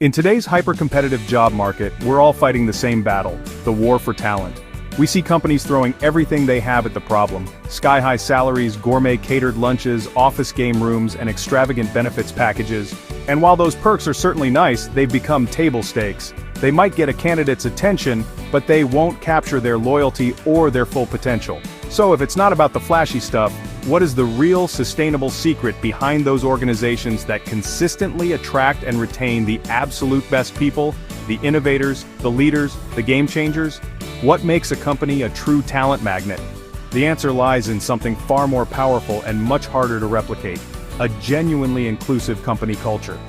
In today's hyper-competitive job market, we're all fighting the same battle, the war for talent. We see companies throwing everything they have at the problem: sky-high salaries, gourmet catered lunches, office game rooms, and extravagant benefits packages. And while those perks are certainly nice, they've become table stakes. They might get a candidate's attention, but they won't capture their loyalty or their full potential. So if it's not about the flashy stuff, what is the real sustainable secret behind those organizations that consistently attract and retain the absolute best people, the innovators, the leaders, the game changers? What makes a company a true talent magnet? The answer lies in something far more powerful and much harder to replicate: a genuinely inclusive company culture.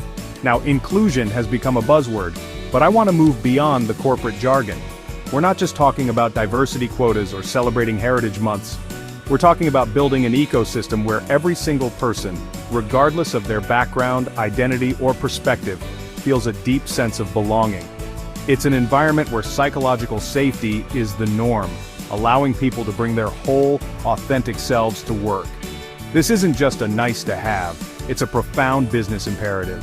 Now, inclusion has become a buzzword, but I want to move beyond the corporate jargon. We're not just talking about diversity quotas or celebrating heritage months. We're talking about building an ecosystem where every single person, regardless of their background, identity, or perspective, feels a deep sense of belonging. It's an environment where psychological safety is the norm, allowing people to bring their whole, authentic selves to work. This isn't just a nice-to-have, it's a profound business imperative.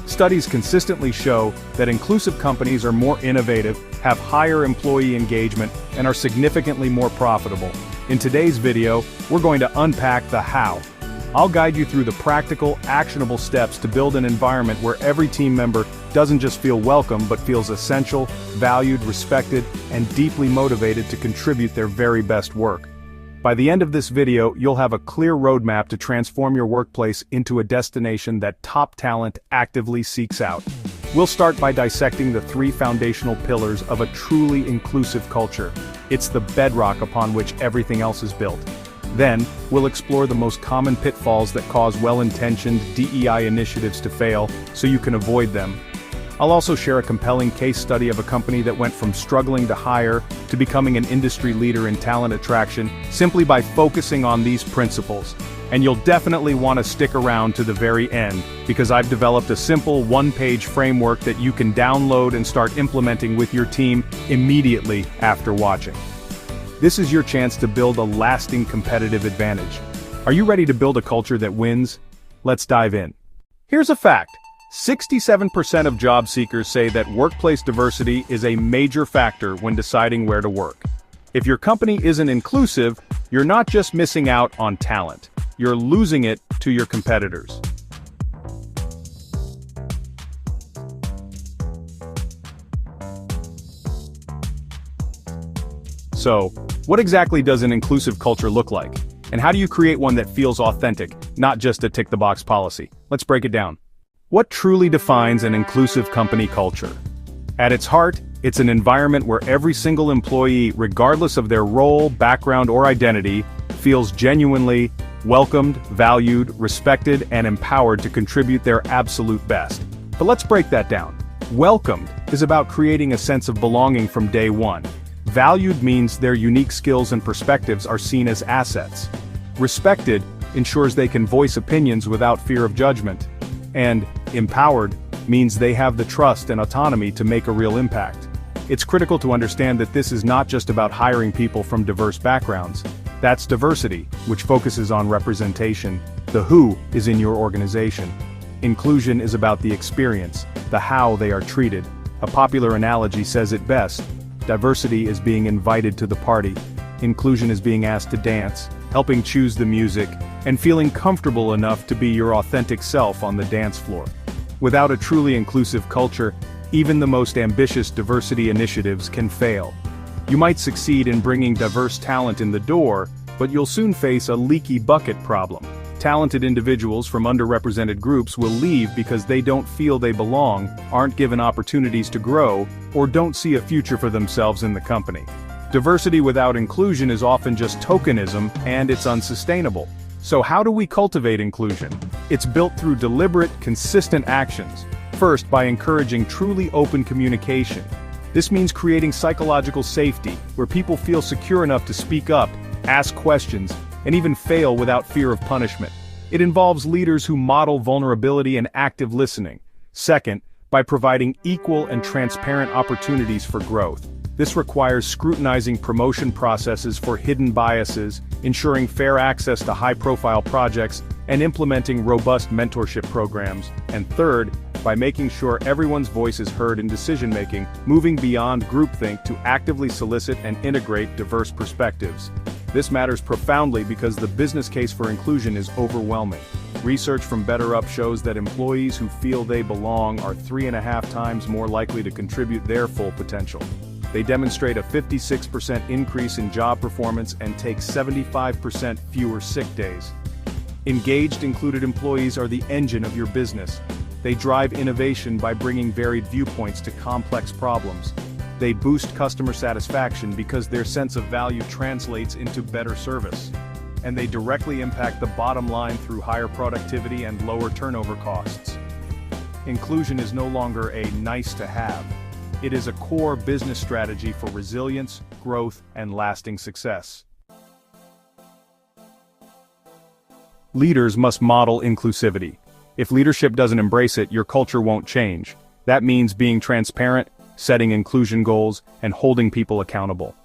Studies consistently show that inclusive companies are more innovative, have higher employee engagement, and are significantly more profitable. In today's video, we're going to unpack the how. I'll guide you through the practical, actionable steps to build an environment where every team member doesn't just feel welcome but feels essential, valued, respected, and deeply motivated to contribute their very best work. By the end of this video, you'll have a clear roadmap to transform your workplace into a destination that top talent actively seeks out. We'll start by dissecting the three foundational pillars of a truly inclusive culture. It's the bedrock upon which everything else is built. Then, we'll explore the most common pitfalls that cause well-intentioned DEI initiatives to fail, so you can avoid them. I'll also share a compelling case study of a company that went from struggling to hire to becoming an industry leader in talent attraction simply by focusing on these principles. And you'll definitely want to stick around to the very end, because I've developed a simple one-page framework that you can download and start implementing with your team immediately after watching. This is your chance to build a lasting competitive advantage. Are you ready to build a culture that wins? Let's dive in. Here's a fact: 67% of job seekers say that workplace diversity is a major factor when deciding where to work. If your company isn't inclusive, you're not just missing out on talent, you're losing it to your competitors. So, what exactly does an inclusive culture look like? And how do you create one that feels authentic, not just a tick-the-box policy? Let's break it down. What truly defines an inclusive company culture? At its heart, it's an environment where every single employee, regardless of their role, background, or identity, feels genuinely welcomed, valued, respected, and empowered to contribute their absolute best. But let's break that down. Welcomed is about creating a sense of belonging from day one. Valued means their unique skills and perspectives are seen as assets. Respected ensures they can voice opinions without fear of judgment. And empowered means they have the trust and autonomy to make a real impact. It's critical to understand that this is not just about hiring people from diverse backgrounds. That's diversity, which focuses on representation. The who is in your organization. Inclusion is about the experience, the how they are treated. A popular analogy says it best: diversity is being invited to the party. Inclusion is being asked to dance, helping choose the music, and feeling comfortable enough to be your authentic self on the dance floor. Without a truly inclusive culture, even the most ambitious diversity initiatives can fail. You might succeed in bringing diverse talent in the door, but you'll soon face a leaky bucket problem. Talented individuals from underrepresented groups will leave because they don't feel they belong, aren't given opportunities to grow, or don't see a future for themselves in the company. Diversity without inclusion is often just tokenism, and it's unsustainable. So how do we cultivate inclusion? It's built through deliberate, consistent actions. First, by encouraging truly open communication. This means creating psychological safety, where people feel secure enough to speak up, ask questions, and even fail without fear of punishment. It involves leaders who model vulnerability and active listening. Second, by providing equal and transparent opportunities for growth. This requires scrutinizing promotion processes for hidden biases, ensuring fair access to high-profile projects, and implementing robust mentorship programs. And third, by making sure everyone's voice is heard in decision-making, moving beyond groupthink to actively solicit and integrate diverse perspectives. This matters profoundly because the business case for inclusion is overwhelming. Research from BetterUp shows that employees who feel they belong are 3.5 times more likely to contribute their full potential. They demonstrate a 56% increase in job performance and take 75% fewer sick days. Engaged, included employees are the engine of your business. They drive innovation by bringing varied viewpoints to complex problems. They boost customer satisfaction because their sense of value translates into better service. And they directly impact the bottom line through higher productivity and lower turnover costs. Inclusion is no longer a nice-to-have. It is a core business strategy for resilience, growth, and lasting success. Leaders must model inclusivity. If leadership doesn't embrace it, your culture won't change. That means being transparent, setting inclusion goals, and holding people accountable.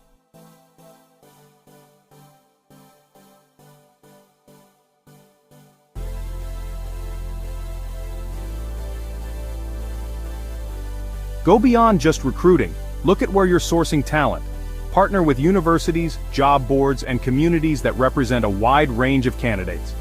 Go beyond just recruiting. Look at where you're sourcing talent. Partner with universities, job boards, and communities that represent a wide range of candidates.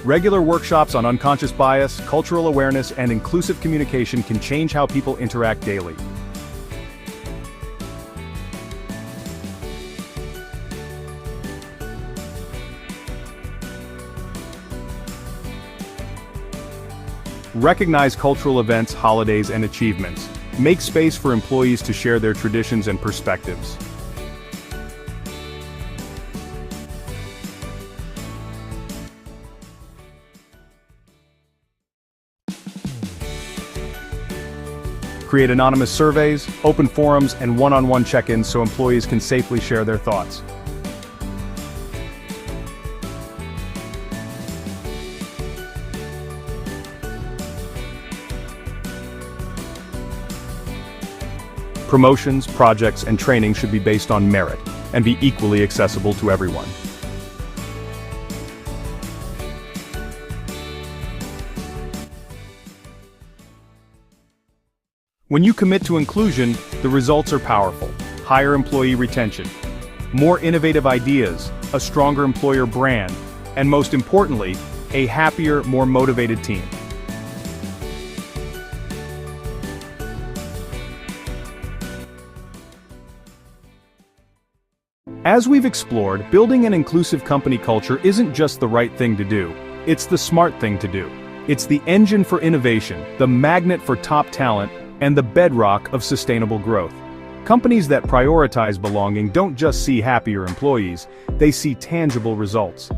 Regular workshops on unconscious bias, cultural awareness, and inclusive communication can change how people interact daily. Recognize cultural events, holidays, and achievements. Make space for employees to share their traditions and perspectives. Create anonymous surveys, open forums, and one-on-one check-ins so employees can safely share their thoughts. Promotions, projects, and training should be based on merit and be equally accessible to everyone. When you commit to inclusion, the results are powerful. Higher employee retention, more innovative ideas, a stronger employer brand, and most importantly, a happier, more motivated team. As we've explored, building an inclusive company culture isn't just the right thing to do, it's the smart thing to do. It's the engine for innovation, the magnet for top talent, and the bedrock of sustainable growth. Companies that prioritize belonging don't just see happier employees, they see tangible results.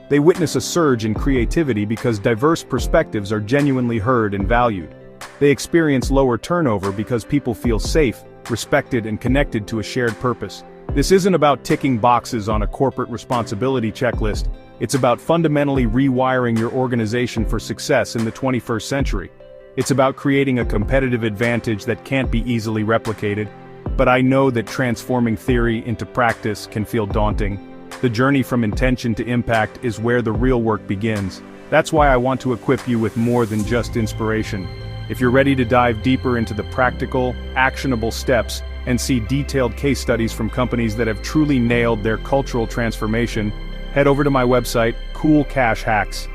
They witness a surge in creativity because diverse perspectives are genuinely heard and valued. They experience lower turnover because people feel safe, respected, and connected to a shared purpose. This isn't about ticking boxes on a corporate responsibility checklist, it's about fundamentally rewiring your organization for success in the 21st century. It's about creating a competitive advantage that can't be easily replicated, but I know that transforming theory into practice can feel daunting. The journey from intention to impact is where the real work begins. That's why I want to equip you with more than just inspiration. If you're ready to dive deeper into the practical, actionable steps, and see detailed case studies from companies that have truly nailed their cultural transformation, head over to my website, Cool Cash Hacks.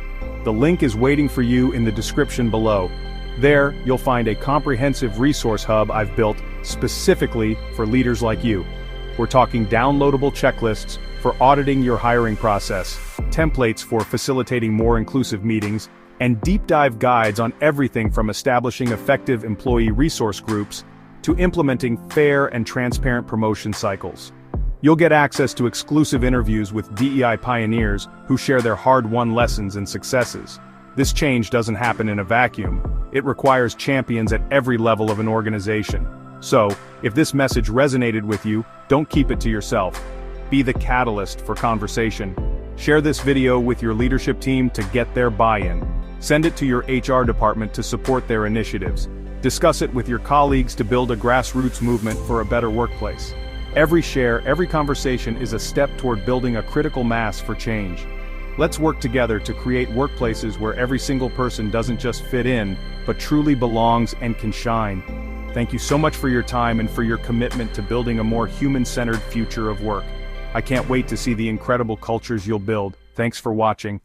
The link is waiting for you in the description below. There, you'll find a comprehensive resource hub I've built specifically for leaders like you. We're talking downloadable checklists for auditing your hiring process, templates for facilitating more inclusive meetings, and deep dive guides on everything from establishing effective employee resource groups to implementing fair and transparent promotion cycles. You'll get access to exclusive interviews with DEI pioneers who share their hard-won lessons and successes. This change doesn't happen in a vacuum. It requires champions at every level of an organization. So, if this message resonated with you, don't keep it to yourself. Be the catalyst for conversation. Share this video with your leadership team to get their buy-in. Send it to your HR department to support their initiatives. Discuss it with your colleagues to build a grassroots movement for a better workplace. Every share, every conversation is a step toward building a critical mass for change. Let's work together to create workplaces where every single person doesn't just fit in, but truly belongs and can shine. Thank you so much for your time and for your commitment to building a more human-centered future of work. I can't wait to see the incredible cultures you'll build. Thanks for watching.